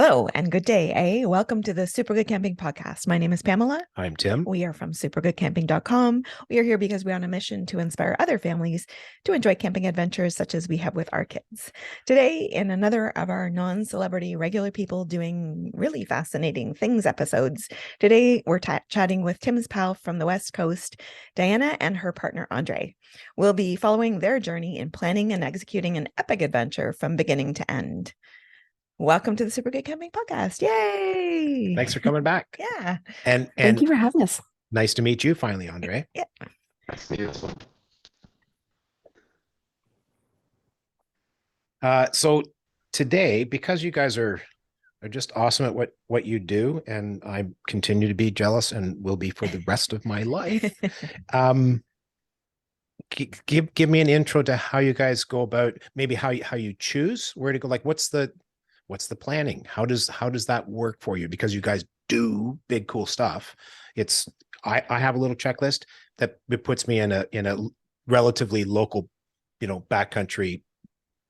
Hello and good day, Welcome to the Super Good Camping Podcast. My name is Pamela. I'm Tim. We are from supergoodcamping.com. We are here because we're on a mission to inspire other families to enjoy camping adventures such as we have with our kids. Today, in another of our non-celebrity regular people doing really fascinating things episodes, today we're chatting with Tim's pal from the West Coast, Diana, and her partner, Andre. We'll be following their journey in planning and executing an epic adventure from beginning to end. Welcome to the Super Good Camping Podcast. Yay! Thanks for coming back. Yeah. And Thank you for having us. nice to meet you finally, Andre. Yeah. Nice to meet you as well. So today, because you guys are just awesome at what you do, and I continue to be jealous and will be for the rest of my life. Give me an intro to how you guys go about, maybe how you choose where to go. Like, what's the planning? How does that work for you? Because you guys do big, cool stuff. I have a little checklist that it puts me in a relatively local, backcountry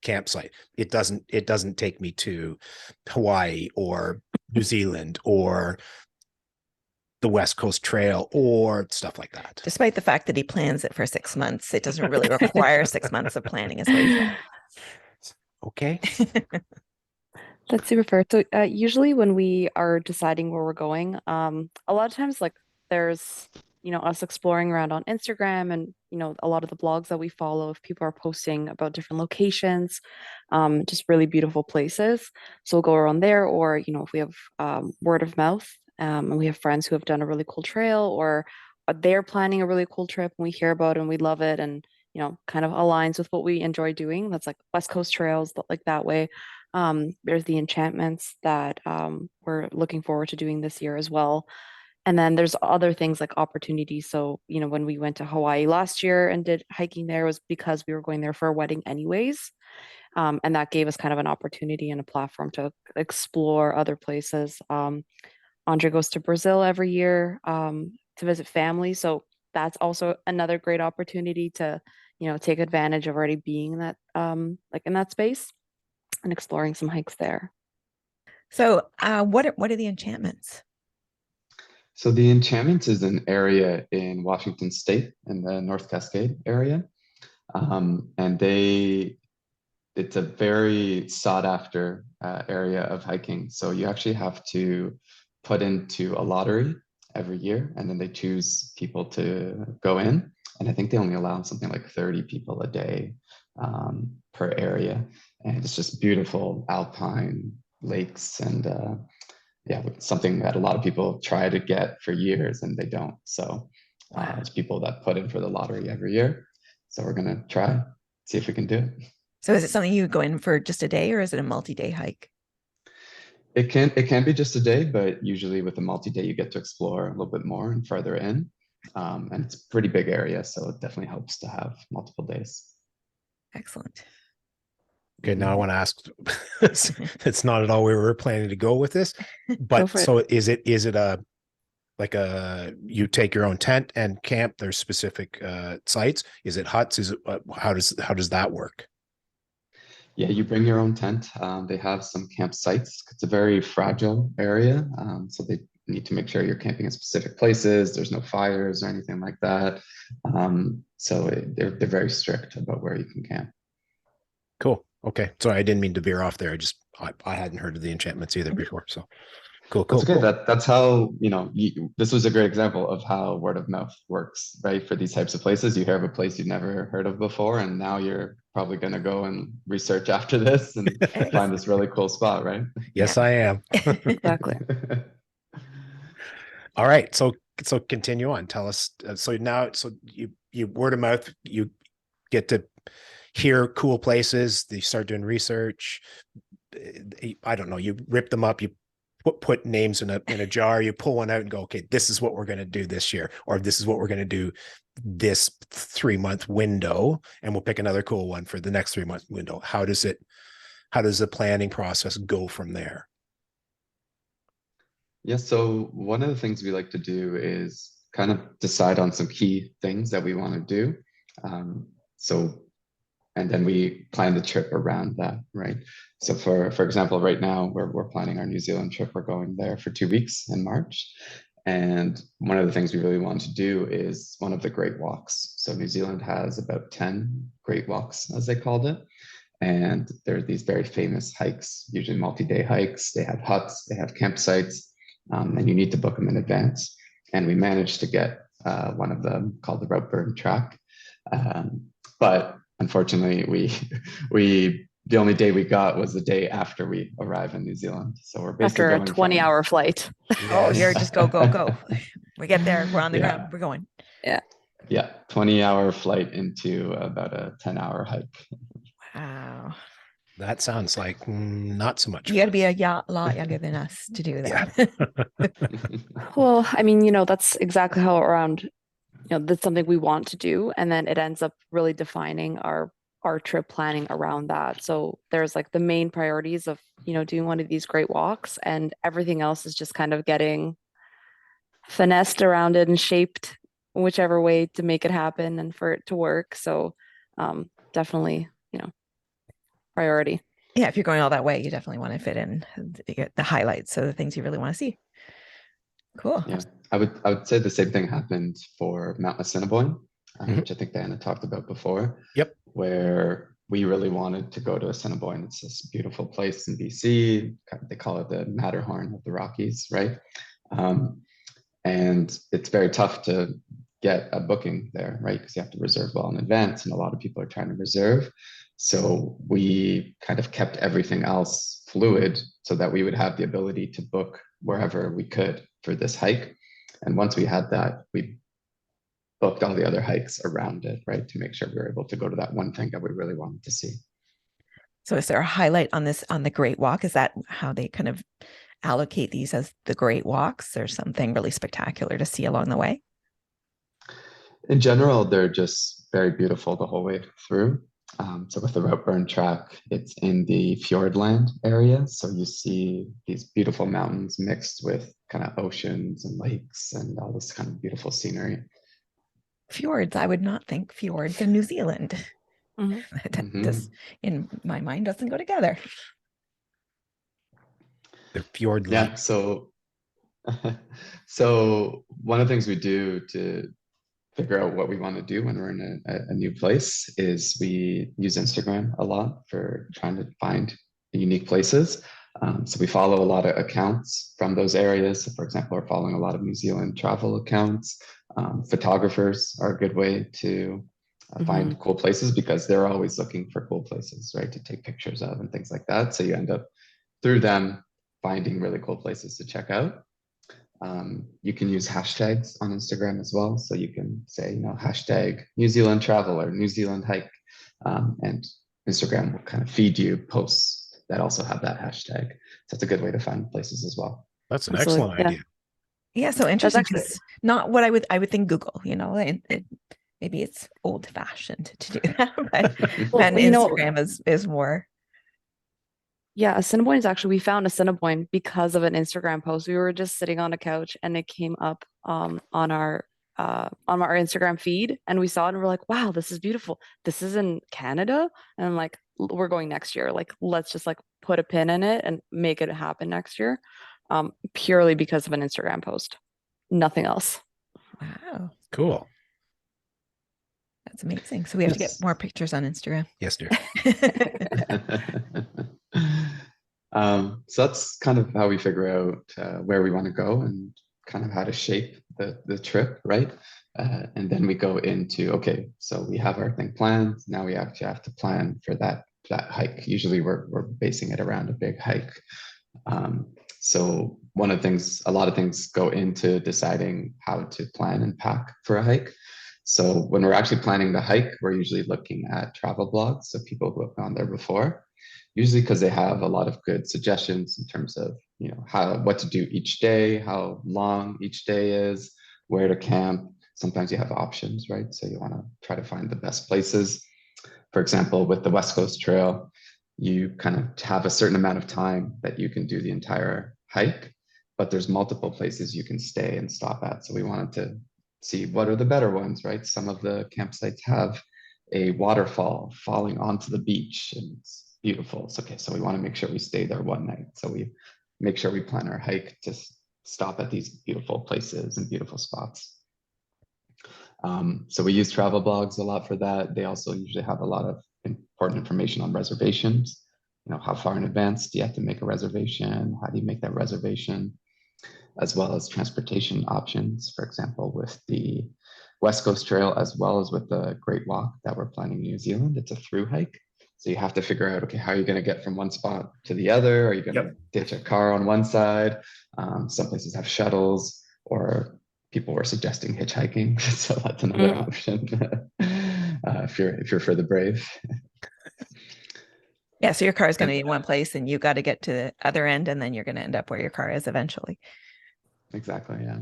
campsite. It doesn't take me to Hawaii or New Zealand or the West Coast Trail or stuff like that. Despite the fact that he plans it for 6 months, it doesn't really require 6 months of planning, is what he said. Okay. That's super fair. So usually when we are deciding where we're going, a lot of times like there's, us exploring around on Instagram and, a lot of the blogs that we follow, if people are posting about different locations, just really beautiful places. So we'll go around there, or, if we have word of mouth, and we have friends who have done a really cool trail, or they're planning a really cool trip and we hear about it and we love it and, kind of aligns with what we enjoy doing. That's like West Coast trails, like that way. There's the enchantments that we're looking forward to doing this year as well. And then there's other things like opportunities. So, when we went to Hawaii last year and did hiking there, was because we were going there for a wedding anyways. And that gave us kind of an opportunity and a platform to explore other places. Andre goes to Brazil every year to visit family. So that's also another great opportunity to, take advantage of already being in that, like in that space and exploring some hikes there. So what are the enchantments? So the Enchantments is an area in Washington State in the North Cascade area. And it's a very sought after area of hiking. So you actually have to put into a lottery every year, and then they choose people to go in. And I think they only allow something like 30 people a day per area. And it's just beautiful alpine lakes and something that a lot of people try to get for years and they don't. So it's people that put in for the lottery every year. So we're going to try, see if we can do it. So is it something you go in for just a day, or is it a multi-day hike? It can be just a day, but usually with a multi-day, you get to explore a little bit more and further in. And it's a pretty big area, so it definitely helps to have multiple days. Excellent. Okay, now I want to ask, it's not at all where we were planning to go with this, but so is it you take your own tent and camp? There's specific sites. Is it huts? Is it how does that work? Yeah, you bring your own tent. They have some campsites. It's a very fragile area, so they need to make sure you're camping in specific places. There's no fires or anything like that. They're very strict about where you can camp. Cool. Okay. Sorry, I didn't mean to veer off there. I hadn't heard of the enchantments either before. So cool. That's okay. That's how, this was a great example of how word of mouth works, right? For these types of places, you hear of a place you've never heard of before, and now you're probably going to go and research after this and find this really cool spot, right? Yes, I am. Exactly. All right. So continue on. Tell us. So you word of mouth, you get to hear cool places. You start doing research. I don't know. You rip them up. You put names in a jar. You pull one out and go, okay, this is what we're going to do this year, or this is what we're going to do this 3-month window, and we'll pick another cool one for the next 3-month window. How does the planning process go from there? Yeah, so one of the things we like to do is kind of decide on some key things that we want to do. and then we plan the trip around that, right? So for example, right now we're planning our New Zealand trip. We're going there for 2 weeks in March. And one of the things we really want to do is one of the Great Walks. So New Zealand has about 10 Great Walks, as they called it. And there are these very famous hikes, usually multi-day hikes. They have huts, they have campsites, and you need to book them in advance. And we managed to get one of them called the Ropeburn Track. But unfortunately, we the only day we got was the day after we arrive in New Zealand. So we're basically After a going 20-hour flight. Oh, Yes. you're just go, go, go. We get there, we're on the Yeah. ground, we're going. Yeah, 20-hour flight into about a 10-hour hike. Wow. That sounds like not so much You got to fun. be a lot younger than us to do Yeah. that. Well, I mean, that's exactly how around, that's something we want to do. And then it ends up really defining our trip planning around that. So there's like the main priorities of, doing one of these great walks, and everything else is just kind of getting finessed around it and shaped whichever way to make it happen and for it to work. So definitely, priority. Yeah, if you're going all that way, you definitely want to fit in the highlights, so the things you really want to see. Cool. Yeah, I would say the same thing happened for Mount Assiniboine, which I think Diana talked about before. Yep. Where we really wanted to go to Assiniboine. It's this beautiful place in BC. They call it the Matterhorn of the Rockies, right? And it's very tough to get a booking there, right? Because you have to reserve well in advance, and a lot of people are trying to reserve. So we kind of kept everything else fluid so that we would have the ability to book wherever we could for this hike. And once we had that, we booked all the other hikes around it, right? To make sure we were able to go to that one thing that we really wanted to see. So is there a highlight on the Great Walk? Is that how they kind of allocate these as the Great Walks? There's something really spectacular to see along the way? In general, they're just very beautiful the whole way through. So with the Ropeburn track, it's in the Fjordland area. So you see these beautiful mountains mixed with kind of oceans and lakes and all this kind of beautiful scenery. Fjords, I would not think fjords in New Zealand. Mhm. That just, in my mind, doesn't go together. The fjord Yeah, so one of the things we do to figure out what we want to do when we're in a new place is we use Instagram a lot for trying to find unique places. So we follow a lot of accounts from those areas. So for example, we're following a lot of New Zealand travel accounts. Photographers are a good way to find cool places because they're always looking for cool places, right, to take pictures of and things like that. So you end up through them finding really cool places to check out. You can use hashtags on Instagram as well. So you can say, hashtag New Zealand travel or New Zealand hike. And Instagram will kind of feed you posts that also have that hashtag. So it's a good way to find places as well. That's an Absolutely, excellent yeah. idea. Yeah, so interesting. actually- It's not what I would think Google, maybe it's old fashioned to do that, but Well, and Instagram is more. Yeah, Assiniboine is actually, we found Assiniboine because of an Instagram post. We were just sitting on a couch and it came up on our Instagram feed, and we saw it and we're like, wow, this is beautiful. This is in Canada. And I'm like, we're going next year. Like, let's just like put a pin in it and make it happen next year. Purely because of an Instagram post. Nothing else. Wow, Cool. that's amazing. So we have to get Yes. more pictures on Instagram. Yes, dear. So that's kind of how we figure out where we want to go and kind of how to shape the trip, right? And then we go into, okay, so we have our thing planned. Now we actually have to plan for that hike. Usually we're basing it around a big hike. So one of the things, a lot of things go into deciding how to plan and pack for a hike. So when we're actually planning the hike, we're usually looking at travel blogs, so people who have gone there before, usually because they have a lot of good suggestions in terms of what to do each day, how long each day is, where to camp. Sometimes you have options, right? So you want to try to find the best places. For example, with the West Coast Trail, you kind of have a certain amount of time that you can do the entire hike, but there's multiple places you can stay and stop at. So we wanted to see what are the better ones, right? Some of the campsites have a waterfall falling onto the beach, and it's beautiful. So, okay, so we want to make sure we stay there one night. So we make sure we plan our hike to stop at these beautiful places and beautiful spots. So we use travel blogs a lot for that. They also usually have a lot of important information on reservations. You know, how far in advance do you have to make a reservation? How do you make that reservation? As well as transportation options, for example, with the West Coast Trail, as well as with the Great Walk that we're planning in New Zealand. It's a through hike. So you have to figure out, okay, how are you going to get from one spot to the other? Are you going to ditch a car on one side? Some places have shuttles, or people were suggesting hitchhiking. So that's another option if you're for the brave. Yeah, so your car is going to be in one place and you got to get to the other end, and then you're going to end up where your car is eventually. Exactly, yeah.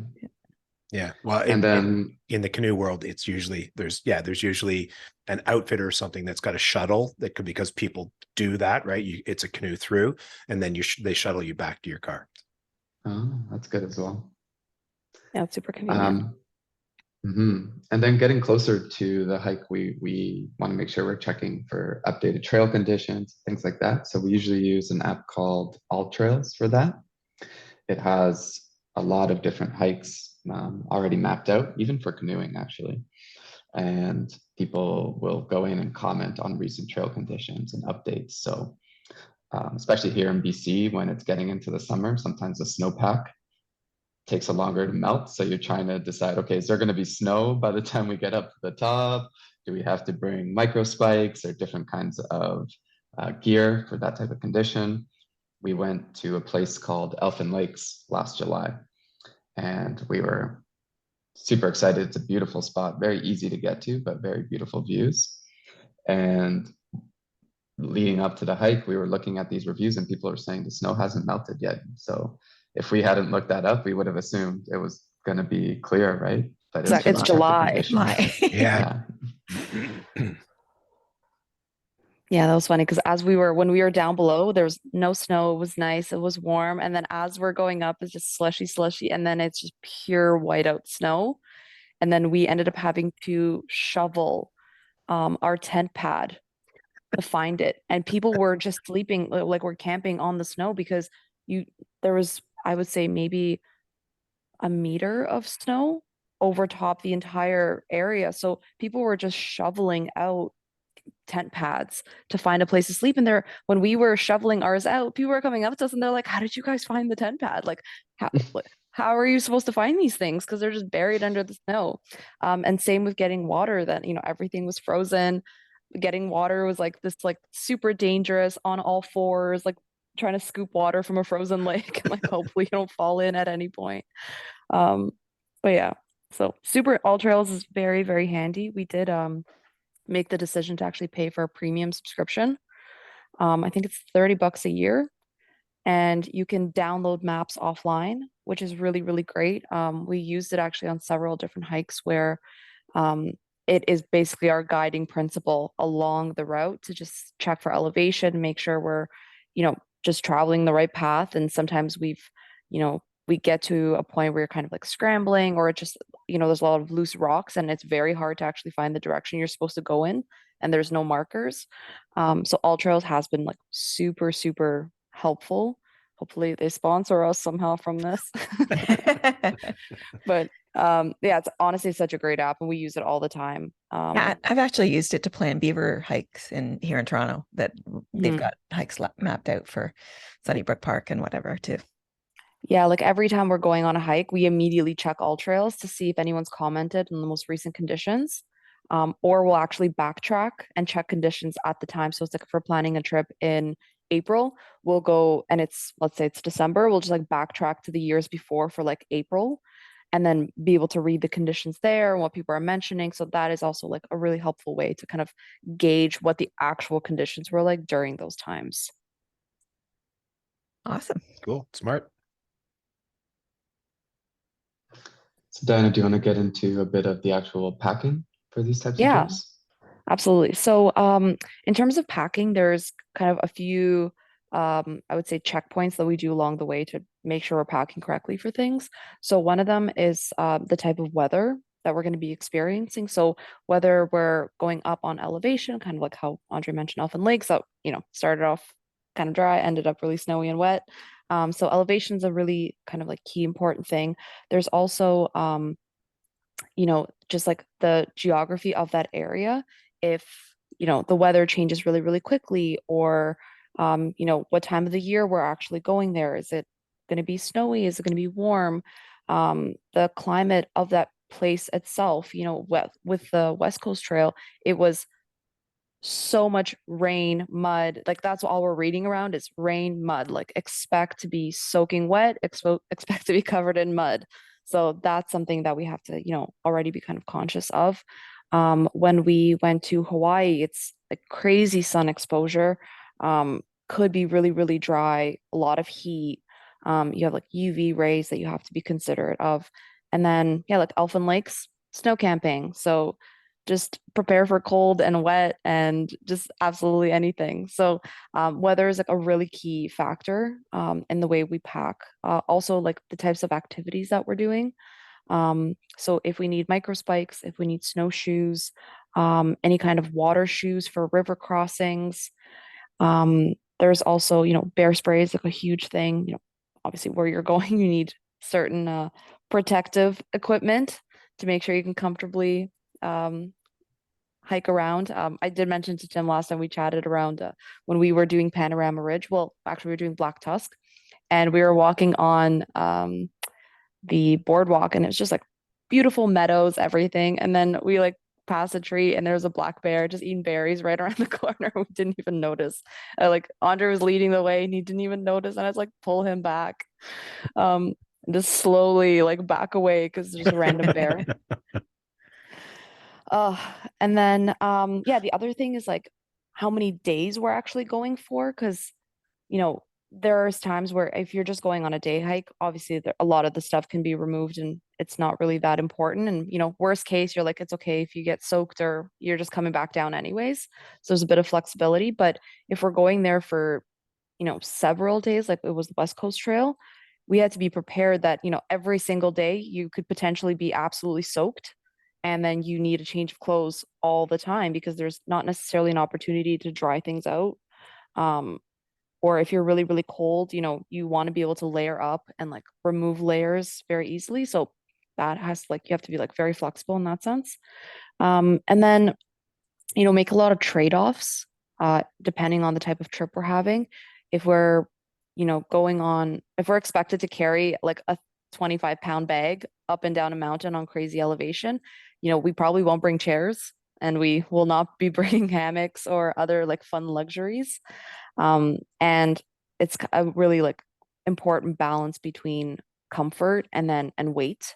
Yeah. Well, and then in the canoe world, it's usually there's usually an outfitter or something that's got a shuttle that could, because people do that, right? It's a canoe through, and then they shuttle you back to your car. Oh, that's good as well. Yeah, it's super convenient. And then getting closer to the hike, we want to make sure we're checking for updated trail conditions, things like that. So we usually use an app called All Trails for that. It has a lot of different hikes already mapped out, even for canoeing, actually. And people will go in and comment on recent trail conditions and updates. So especially here in BC, when it's getting into the summer, sometimes the snowpack takes a longer to melt. So you're trying to decide, okay, is there going to be snow by the time we get up to the top? Do we have to bring micro spikes or different kinds of gear for that type of condition? We went to a place called Elfin Lakes last July, and we were super excited. It's a beautiful spot, very easy to get to, but very beautiful views. And leading up to the hike, we were looking at these reviews and people are saying the snow hasn't melted yet. So if we hadn't looked that up, we would have assumed it was going to be clear, right? But Exactly. It's July. Yeah. Yeah, that was funny because when we were down below, there was no snow. It was nice. It was warm. And then as we're going up, it's just slushy. And then it's just pure whiteout snow. And then we ended up having to shovel our tent pad to find it. And people were just sleeping, like we're camping on the snow because there was, I would say, maybe a meter of snow over top the entire area. So people were just shoveling out tent pads to find a place to sleep. And when we were shoveling ours out, people were coming up to us and they're like, "How did you guys find the tent pad? Like, how are you supposed to find these things? Because they're just buried under the snow." And same with getting water. That everything was frozen. Getting water was like this, like super dangerous on all fours, like trying to scoop water from a frozen lake and like hopefully you don't fall in at any point. But yeah, so super All Trails is very, very handy. We did make the decision to actually pay for a premium subscription. I think it's $30 a year, and you can download maps offline, which is really, really great. We used it actually on several different hikes where it is basically our guiding principle along the route to just check for elevation, make sure we're, just traveling the right path. And sometimes we get to a point where you're kind of like scrambling, or it just, there's a lot of loose rocks and it's very hard to actually find the direction you're supposed to go in, and there's no markers. So All Trails has been like super, super helpful. Hopefully they sponsor us somehow from this. But yeah, it's honestly such a great app and we use it all the time. Yeah, I've actually used it to plan beaver hikes here in Toronto, that they've got hikes mapped out for Sunnybrook Park and whatever too. Yeah, like every time we're going on a hike, we immediately check All Trails to see if anyone's commented on the most recent conditions. Or we'll actually backtrack and check conditions at the time. So it's like if we're planning a trip in April, we'll go, and let's say it's December, we'll just like backtrack to the years before for like April, and then be able to read the conditions there and what people are mentioning. So that is also like a really helpful way to kind of gauge what the actual conditions were like during those times. Awesome. Cool. Smart. So Diana, do you want to get into a bit of the actual packing for these types of trips? Absolutely. So in terms of packing, there's kind of a few, I would say, checkpoints that we do along the way to make sure we're packing correctly for things. So one of them is the type of weather that we're going to be experiencing. So whether we're going up on elevation, kind of like how Andre mentioned Elfin Lakes, that started off kind of dry, ended up really snowy and wet. So elevation is a really kind of like key important thing. There's also just like the geography of that area. If the weather changes really, really quickly, or what time of the year we're actually going there. Is it going to be snowy? Is it going to be warm? The climate of that place itself, with the West Coast Trail, it was so much rain, mud. Like that's all we're reading around is rain, mud. Like expect to be soaking wet, expect to be covered in mud. So that's something that we have to, already be kind of conscious of. When we went to Hawaii, it's like crazy sun exposure. Could be really, really dry, a lot of heat. You have like UV rays that you have to be considerate of. And then, yeah, like Elfin Lakes, snow camping. So just prepare for cold and wet and just absolutely anything. So weather is like a really key factor in the way we pack. Also, like the types of activities that we're doing. So if we need micro spikes, if we need snowshoes, any kind of water shoes for river crossings. There's also, bear spray is like a huge thing. Obviously where you're going, you need certain protective equipment to make sure you can comfortably hike around. I did mention to Tim last time we chatted around when we were doing Panorama Ridge. Well, actually, we were doing Black Tusk, and we were walking on the boardwalk, and it's just like beautiful meadows, everything. And then we like passed a tree, and there was a black bear just eating berries right around the corner. We didn't even notice. Like Andre was leading the way, and he didn't even notice, and I was like, pull him back. Just slowly like back away because there's a random bear. And then yeah, the other thing is like how many days we're actually going for, because there's times where if you're just going on a day hike, obviously a lot of the stuff can be removed and it's not really that important. And worst case, you're like, it's okay if you get soaked or you're just coming back down anyways. So there's a bit of flexibility. But if we're going there for several days, like it was the West Coast Trail, we had to be prepared that every single day you could potentially be absolutely soaked, and then you need a change of clothes all the time because there's not necessarily an opportunity to dry things out. Or if you're really, really cold, you want to be able to layer up and like remove layers very easily. So that has like, you have to be like very flexible in that sense. And then, make a lot of trade-offs depending on the type of trip we're having. If we're, if we're expected to carry like a 25-pound bag up and down a mountain on crazy elevation, we probably won't bring chairs, and we will not be bringing hammocks or other like fun luxuries. And it's a really like important balance between comfort and weight,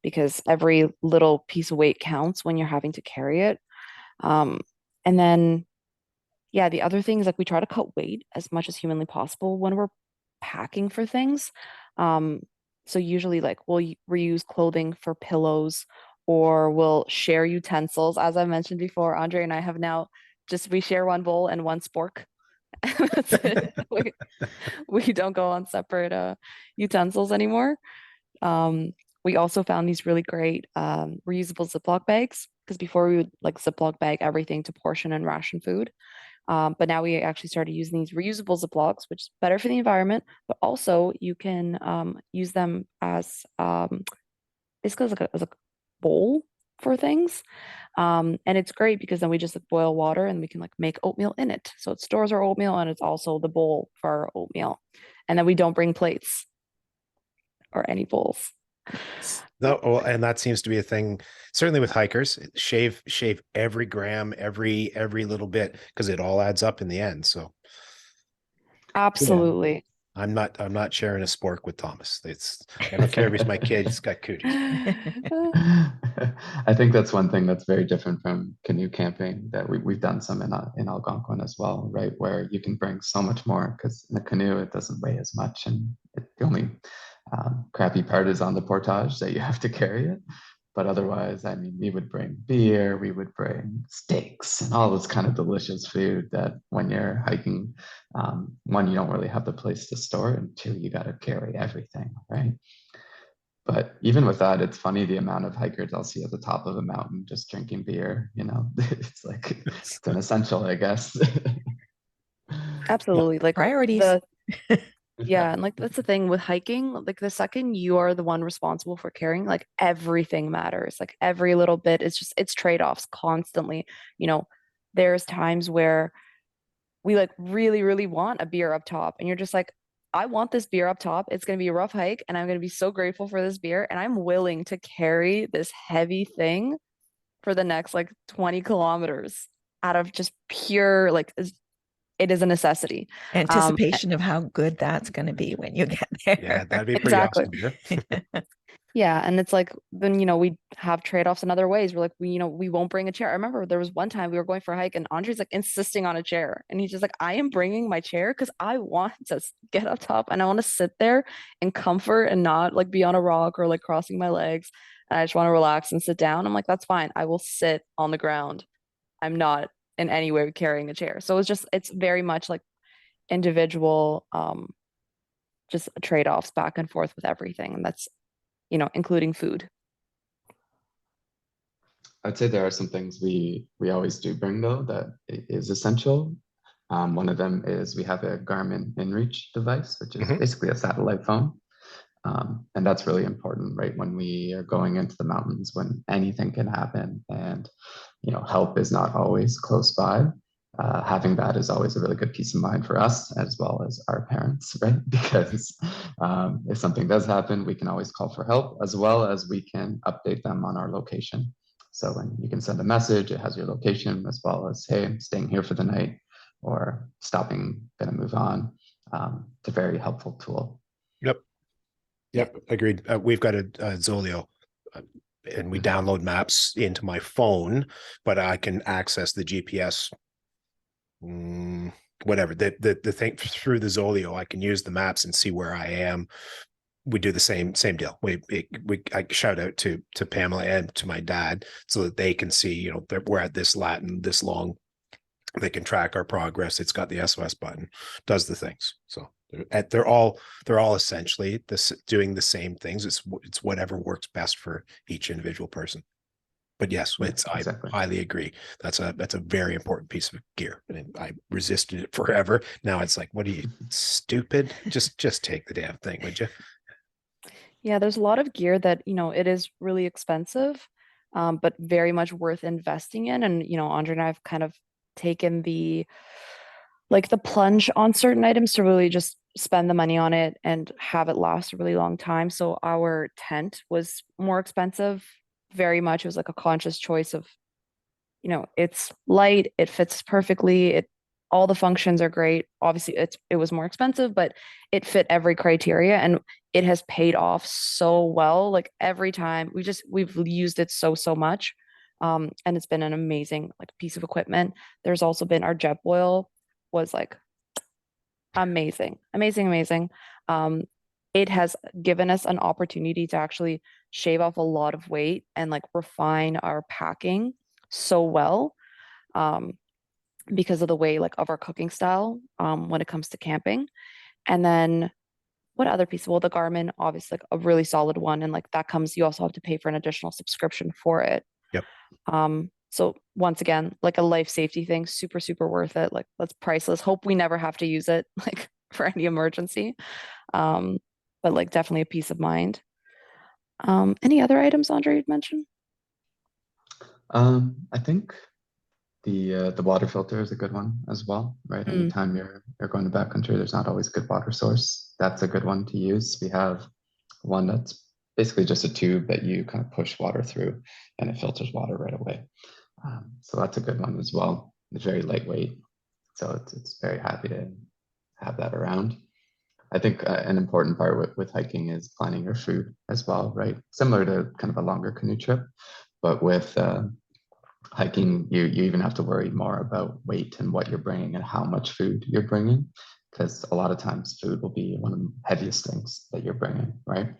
because every little piece of weight counts when you're having to carry it. And then, yeah, the other thing is like we try to cut weight as much as humanly possible when we're packing for things. So usually like we'll reuse clothing for pillows, or we'll share utensils. As I mentioned before, Andre and I have now we share one bowl and one spork. That's it. We don't go on separate utensils anymore. We also found these really great reusable Ziploc bags, because before we would like Ziploc bag everything to portion and ration food. But now we actually started using these reusable Ziplocs, which is better for the environment, but also you can use them as basically as a bowl for things. And it's great because then we just like boil water and we can like make oatmeal in it. So it stores our oatmeal and it's also the bowl for our oatmeal. And then we don't bring plates or any bowls. No, well, and that seems to be a thing, certainly with hikers. Shave every gram, every little bit, because it all adds up in the end. So absolutely. I'm not sharing a spork with Thomas. I don't care if he's my kid, he's got cooties. I think that's one thing that's very different from canoe camping that we've done some in Algonquin as well, right? Where you can bring so much more, because in a canoe it doesn't weigh as much, and the only crappy part is on the portage that you have to carry it. But otherwise, I mean, we would bring beer, we would bring steaks and all this kind of delicious food that when you're hiking, one, you don't really have the place to store, and two, you got to carry everything, right? But even with that, it's funny the amount of hikers I'll see at the top of a mountain just drinking beer, you know. It's like it's an essential, I guess. Yeah. Absolutely. Like Priorities. the yeah, and like that's the thing with hiking, like the second you are the one responsible for carrying, like everything matters. Like every little bit, it's trade-offs constantly. You know, there's times where we like really, really want a beer up top, and you're just like, I want this beer up top. It's gonna be a rough hike, and I'm gonna be so grateful for this beer, and I'm willing to carry this heavy thing for the next like 20 kilometers out of just pure like it is a necessity. Um, Anticipation of how good that's going to be when you get Yeah, there. that'd be pretty exactly. awesome. Yeah. Yeah, and it's like then we have trade-offs in other ways. We're like we won't bring a chair. I remember there was one time we were going for a hike and Andre's like insisting on a chair, and he's just like, I am bringing my chair because I want to get up top and I want to sit there in comfort and not like be on a rock or like crossing my legs. And I just want to relax and sit down. I'm like, that's fine. I will sit on the ground. I'm not in any way carrying a chair. So it's very much like individual just trade-offs back and forth with everything. And that's including food. I'd say there are some things we always do bring though that is essential. One of them is we have a Garmin InReach device, which is Mhm. basically a satellite phone. And that's really important, right? When we are going into the mountains, when anything can happen and, help is not always close by. Having that is always a really good peace of mind for us as well as our parents, right? Because if something does happen, we can always call for help as well as we can update them on our location. So when you can send a message, it has your location as well as, hey, I'm staying here for the night or stopping, gonna move on. It's a very helpful tool. Yep. Yeah. Yep. Agreed. We've got a Zolio, and we Mhm. download maps into my phone, but I can access the GPS, whatever the thing through the Zolio. I can use the maps and see where I am. We do the same deal. I shout out to Pamela and to my dad so that they can see, that we're at this Latin this long. They can track our progress. It's got the SOS button, does the things. So they're all essentially doing the same things. It's whatever works best for each individual person. But yes, Yeah, I exactly. highly agree. That's a very important piece of gear. And I resisted it forever. Now it's like, what are you, stupid? Just take the damn thing, would you? Yeah, there's a lot of gear that, it is really expensive, but very much worth investing in. And, Andre and I have kind of taken the plunge on certain items to really just spend the money on it and have it last a really long time. So our tent was more expensive. Very much. It was like a conscious choice of it's light, it fits perfectly, all the functions are great. Obviously, it was more expensive, but it fit every criteria and it has paid off so well. Like every time we've used it so much. And it's been an amazing like piece of equipment. There's also been our jet boil was like amazing, amazing, amazing. Um, it has given us an opportunity to actually shave off a lot of weight and like refine our packing so well um, because of the way like of our cooking style when it comes to camping. And then what other piece? Well, the Garmin, obviously, like a really solid one, and like that comes. You also have to pay for an additional subscription for it. Yep. So once again, like a life safety thing, super, super worth it. Like that's priceless. Hope we never have to use it like for any emergency. Um, but like definitely a peace of mind. Any other items, Andre, you'd mention? I think the water filter is a good one as well, right? Mm, Anytime you're going to backcountry, there's not always a good water source. That's a good one to use. We have one that's basically just a tube that you kind of push water through, and it filters water right away. So that's a good one as well. It's very lightweight, so it's very happy to have that around. I think an important part with hiking is planning your food as well, right? Similar to kind of a longer canoe trip, but with hiking, you even have to worry more about weight and what you're bringing and how much food you're bringing, because a lot of times food will be one of the heaviest things that you're bringing, right?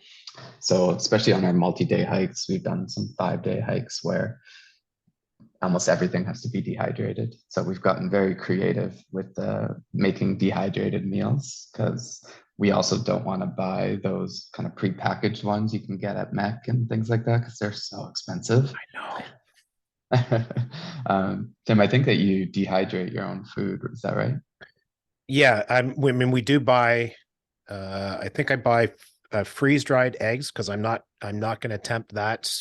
So especially on our multi-day hikes, we've done some 5-day hikes where almost everything has to be dehydrated. So we've gotten very creative with making dehydrated meals because we also don't want to buy those kind of prepackaged ones you can get at Mec and things like that because they're so expensive. I know. Tim, I think that you dehydrate your own food. Is that right? Yeah, I mean, we do buy. I think I buy freeze dried eggs because I'm not going to attempt that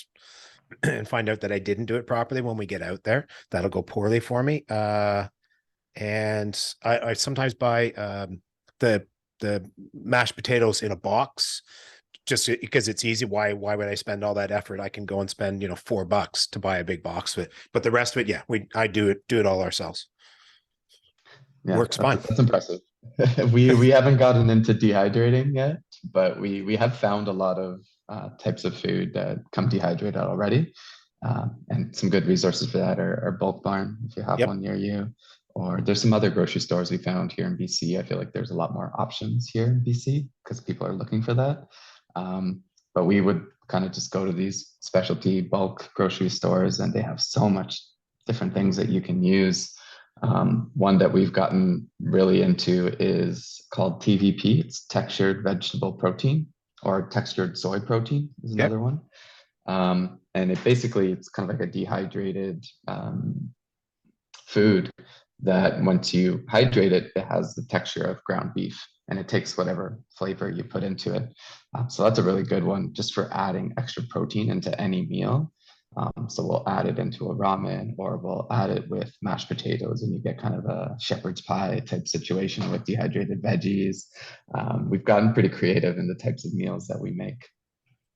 and find out that I didn't do it properly when we get out there. That'll go poorly for me. And I sometimes buy the mashed potatoes in a box just because it's easy. Why would I spend all that effort? I can go and spend, $4 to buy a big box of it. But the rest of it, yeah, I do it all ourselves. Yeah, Works fine. that's impressive. We haven't gotten into dehydrating yet, but we have found a lot of types of food that come dehydrated already. And some good resources for that are Bulk Barn, if you have Yep. one near you, or there's some other grocery stores we found here in BC. I feel like there's a lot more options here in BC because people are looking for that. But we would kind of just go to these specialty bulk grocery stores, and they have so much different things that you can use. One that we've gotten really into is called TVP. It's textured vegetable protein, or textured soy protein is Okay. another one. And it's kind of like a dehydrated food that once you hydrate it, it has the texture of ground beef, and it takes whatever flavor you put into it. So that's a really good one just for adding extra protein into any meal. So we'll add it into a ramen, or we'll add it with mashed potatoes, and you get kind of a shepherd's pie type situation with dehydrated veggies. We've gotten pretty creative in the types of meals that we make.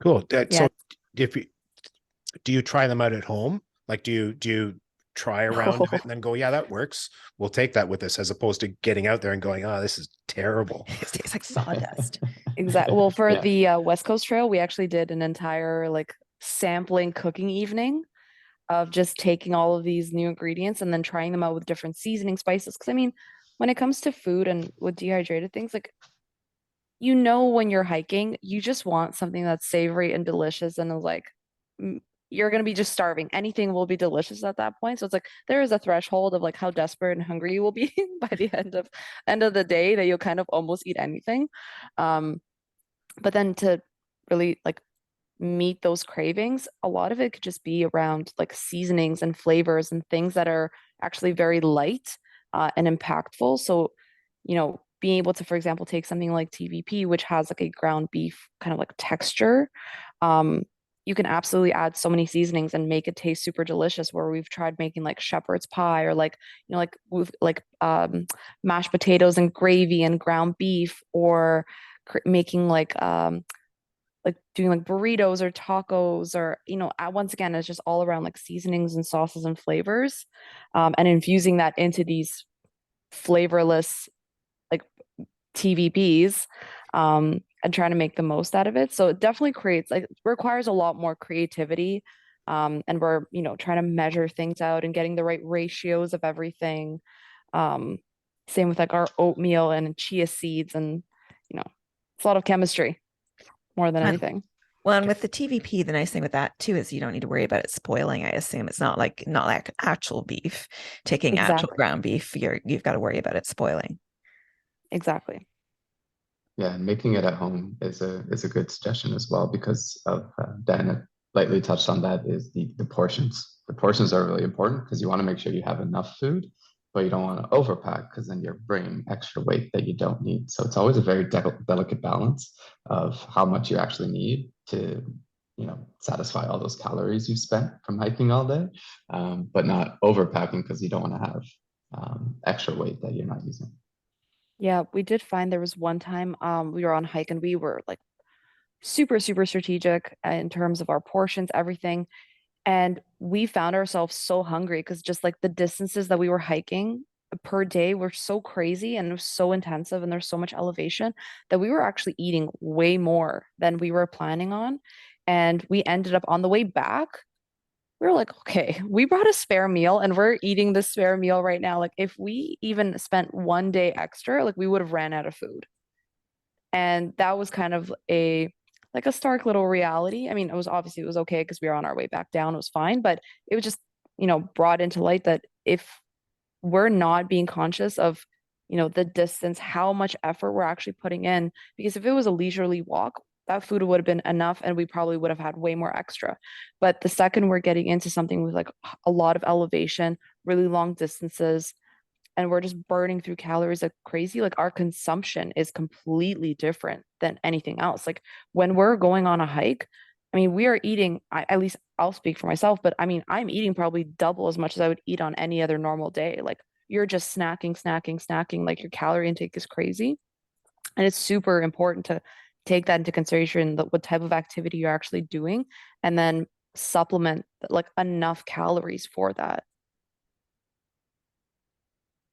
Cool. Yeah. So do you try them out at home? Like, do you try a round of it and then go, yeah, that works. We'll take that with us, as opposed to getting out there and going, oh, this is terrible. It tastes like sawdust. Exactly. Well, for Yeah. the West Coast Trail, we actually did an entire like sampling cooking evening of just taking all of these new ingredients and then trying them out with different seasoning spices. Because I mean, when it comes to food and with dehydrated things, like when you're hiking, you just want something that's savory and delicious and is like you're gonna be just starving. Anything will be delicious at that point. So it's like there is a threshold of like how desperate and hungry you will be by the end of the day that you'll kind of almost eat anything. But then to really like meet those cravings, a lot of it could just be around like seasonings and flavors and things that are actually very light and impactful. So, being able to, for example, take something like TVP, which has like a ground beef kind of like texture, you can absolutely add so many seasonings and make it taste super delicious. Where we've tried making like shepherd's pie, or like, like with like mashed potatoes and gravy and ground beef, or making like doing like burritos or tacos, or once again, it's just all around like seasonings and sauces and flavors, and infusing that into these flavorless like TVPs, and trying to make the most out of it. So it definitely requires a lot more creativity, and we're trying to measure things out and getting the right ratios of everything. Same with like our oatmeal and chia seeds, and it's a lot of chemistry more than anything. Well, and with the TVP, the nice thing with that too is you don't need to worry about it spoiling. I assume it's not like actual beef. Taking actual ground beef, you've got to worry about it spoiling. Exactly. Yeah, and making it at home is a good suggestion as well, because of Dan lightly touched on that, is the portions. The portions are really important because you want to make sure you have enough food, but you don't want to overpack because then you're bringing extra weight that you don't need. So it's always a very delicate balance of how much you actually need to satisfy all those calories you spent from hiking all day, but not overpacking because you don't want to have extra weight that you're not using. Yeah, we did find there was one time we were on hike and we were like super, super strategic in terms of our portions, everything. And we found ourselves so hungry because just like the distances that we were hiking per day were so crazy and it was so intensive, and there's so much elevation that we were actually eating way more than we were planning on. And we ended up on the way back, we were like, okay, we brought a spare meal and we're eating the spare meal right now. Like if we even spent one day extra, like we would have ran out of food. And that was kind of a stark little reality. I mean, it was okay because we were on our way back down. It was fine, but it was just, brought into light that if we're not being conscious of the distance, how much effort we're actually putting in. Because if it was a leisurely walk, that food would have been enough and we probably would have had way more extra. But the second we're getting into something with like a lot of elevation, really long distances, and we're just burning through calories like crazy, like our consumption is completely different than anything else. Like when we're going on a hike, I mean, we are eating, at least I'll speak for myself, but I mean, I'm eating probably double as much as I would eat on any other normal day. Like you're just snacking, like your calorie intake is crazy. And it's super important to take that into consideration, that what type of activity you're actually doing, and then supplement like enough calories for that.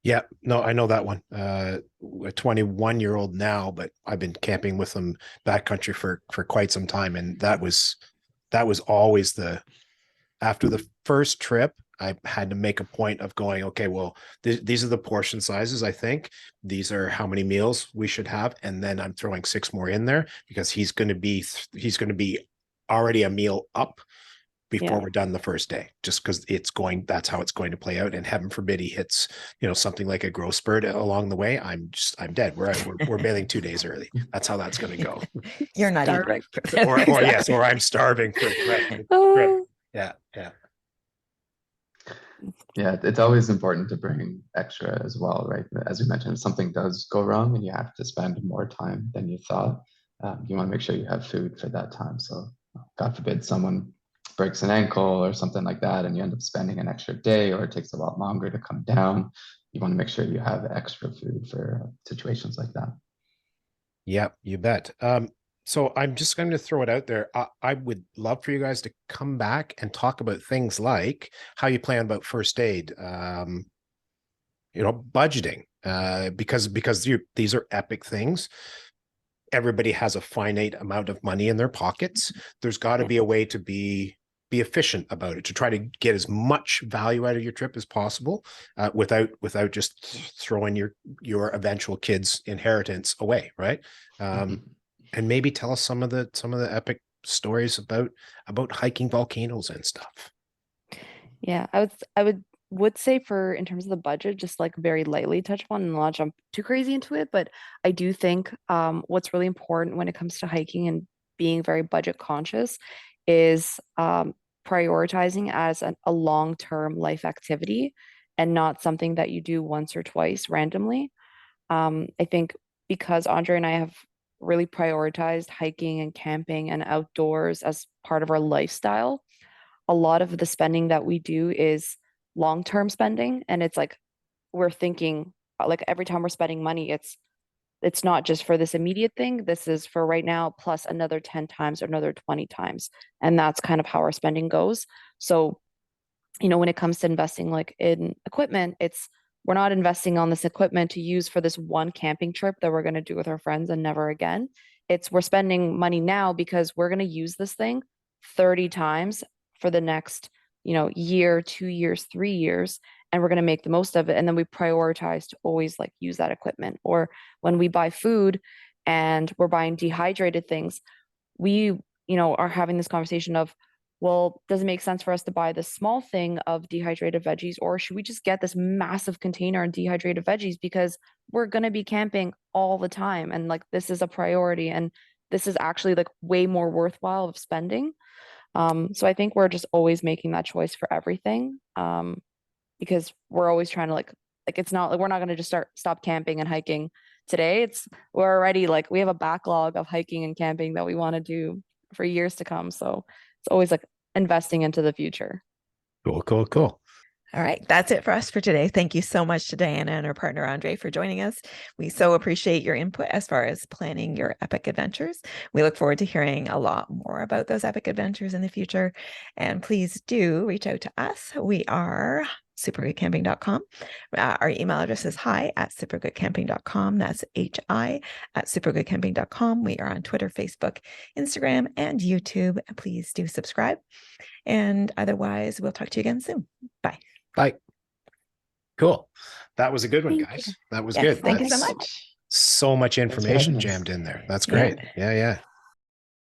Yeah, no, I know that one. A 21-year-old now, but I've been camping with them backcountry for quite some time, and that was always after the first trip, I had to make a point of going, okay, well, these are the portion sizes. I think these are how many meals we should have, and then I'm throwing 6 more in there because he's going to be already a meal up before we're done the first day, just because that's how it's going to play out. And heaven forbid he hits, something like a growth spurt along the way. I'm dead. We're bailing 2 days early. That's how that's going to go. You're not Starving. eating. or yes, or I'm starving for the rest of the trip. Yeah. Yeah, it's always important to bring extra as well, right? As we mentioned, if something does go wrong and you have to spend more time than you thought, you want to make sure you have food for that time. So, God forbid someone breaks an ankle or something like that, and you end up spending an extra day, or it takes a lot longer to come down. You want to make sure you have extra food for situations like that. Yep, you bet. So I'm just going to throw it out there. I would love for you guys to come back and talk about things like how you plan about first aid, budgeting, because these are epic things. Everybody has a finite amount of money in their pockets. There's got to be a way to be efficient about it, to try to get as much value out of your trip as possible, without just throwing your eventual kids' inheritance away, right? And maybe tell us some of the epic stories about hiking volcanoes and stuff. Yeah, I would say, for in terms of the budget, just like very lightly touch upon and not jump too crazy into it. But I do think what's really important when it comes to hiking and being very budget conscious is prioritizing as a long-term life activity and not something that you do once or twice randomly. I think because Andre and I have really prioritized hiking and camping and outdoors as part of our lifestyle, a lot of the spending that we do is long-term spending. And it's like we're thinking like every time we're spending money, it's not just for this immediate thing. This is for right now, plus another 10 times or another 20 times. And that's kind of how our spending goes. So, when it comes to investing like in equipment, we're not investing on this equipment to use for this one camping trip that we're going to do with our friends and never again. We're spending money now because we're going to use this thing 30 times for the next, year, 2 years, 3 years, and we're going to make the most of it. And then we prioritize to always like use that equipment. Or when we buy food and we're buying dehydrated things, we, are having this conversation of, well, does it make sense for us to buy this small thing of dehydrated veggies, or should we just get this massive container of dehydrated veggies because we're going to be camping all the time and like this is a priority and this is actually like way more worthwhile of spending. So I think we're just always making that choice for everything, because we're always trying to like it's not like we're not going to just stop camping and hiking today. We're already like we have a backlog of hiking and camping that we want to do for years to come. So it's always like investing into the future. Cool. All right, that's it for us for today. Thank you so much to Diana and her partner Andre for joining us. We so appreciate your input as far as planning your epic adventures. We look forward to hearing a lot more about those epic adventures in the future. And please do reach out to us. We are supergoodcamping.com. Our email address is hi@supergoodcamping.com. That's hi@supergoodcamping.com. We are on Twitter, Facebook, Instagram, and YouTube. Please do subscribe. And otherwise, we'll talk to you again soon. Bye. Bye. Cool. That was a good one, Thank guys. you. That was Yes, good. thank you so That's much. so much for having information us. jammed in there. That's great. Yeah.